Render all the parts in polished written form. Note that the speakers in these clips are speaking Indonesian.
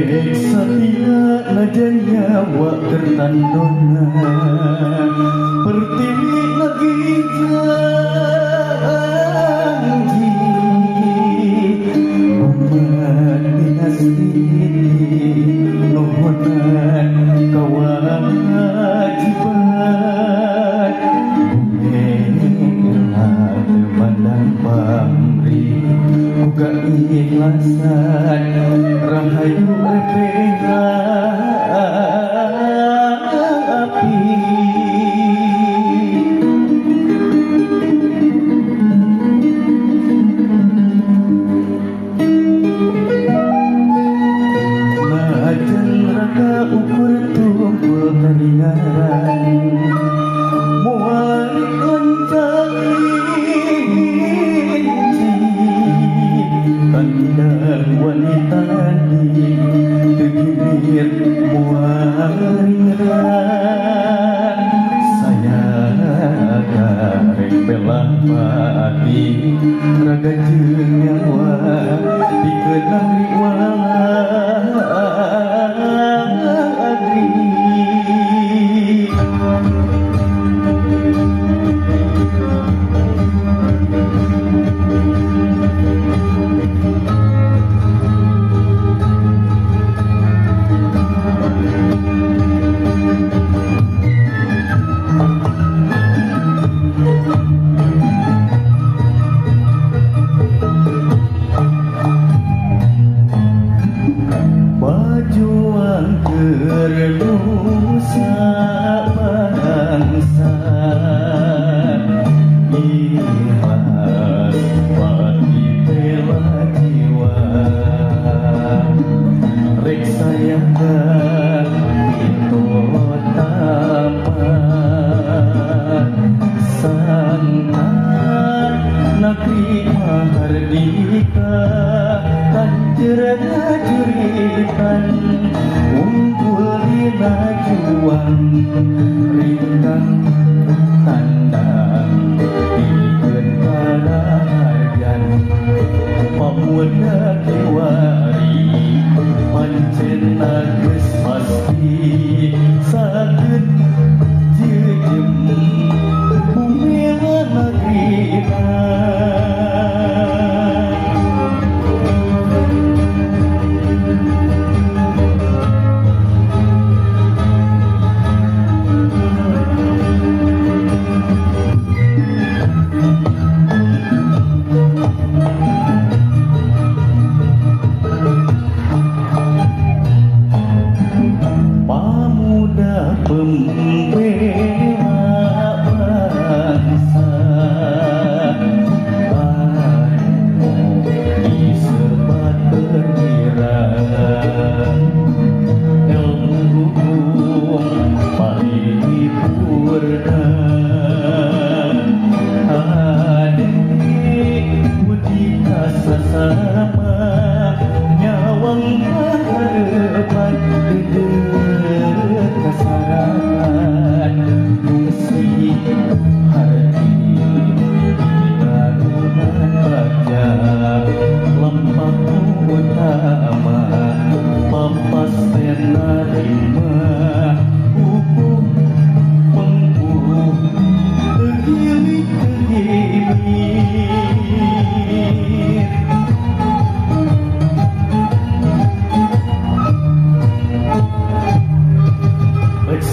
Setia najan nyawa tertandona pertiwi lagi janji umat dinasti nuhunan kewajiban mengelah temandang pamri buka ikhlasan rahayu repega api najan raka ukur tumpul taringaran mual kandang wanita di tegir muariran saya gareng belah pati raga jeung nyawa dikenang riwalagri Bajuan kernusa bangsa ikhlas pati bela jiwa rek sayangkan itu tamat santan negeri mahardika kanjer juritan unggul dina juang rintang tandang dikeun padaharjan pamuda kiwari pancen geus pasti saged jeujem bumi nagrina pembela bangsa baru disebat perkiraan ilmu hukum paripurna adik budi kasasama nyawang harapan kesarapan fungsi hati darunan baca lempang utama pampas tenarima hukum penghulu tergilir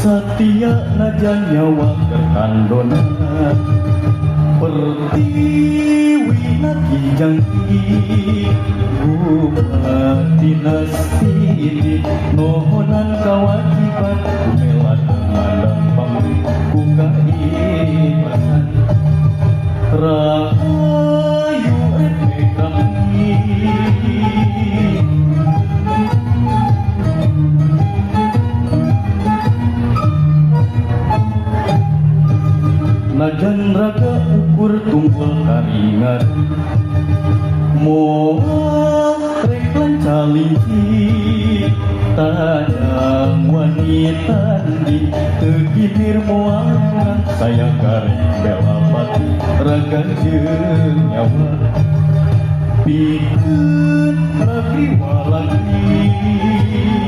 setia najan nyawa tertandona pertiwi lagi jangki buka dinasti nohonan kewajiban kumelat mengadang pamri buka ikhlasan rahayu kami najan raga ukur tunggul karingan moal rek lancaliji tadang wanita di tegihir moal saya gareng bela pati raga jeung nyawa pikeun negeri walagi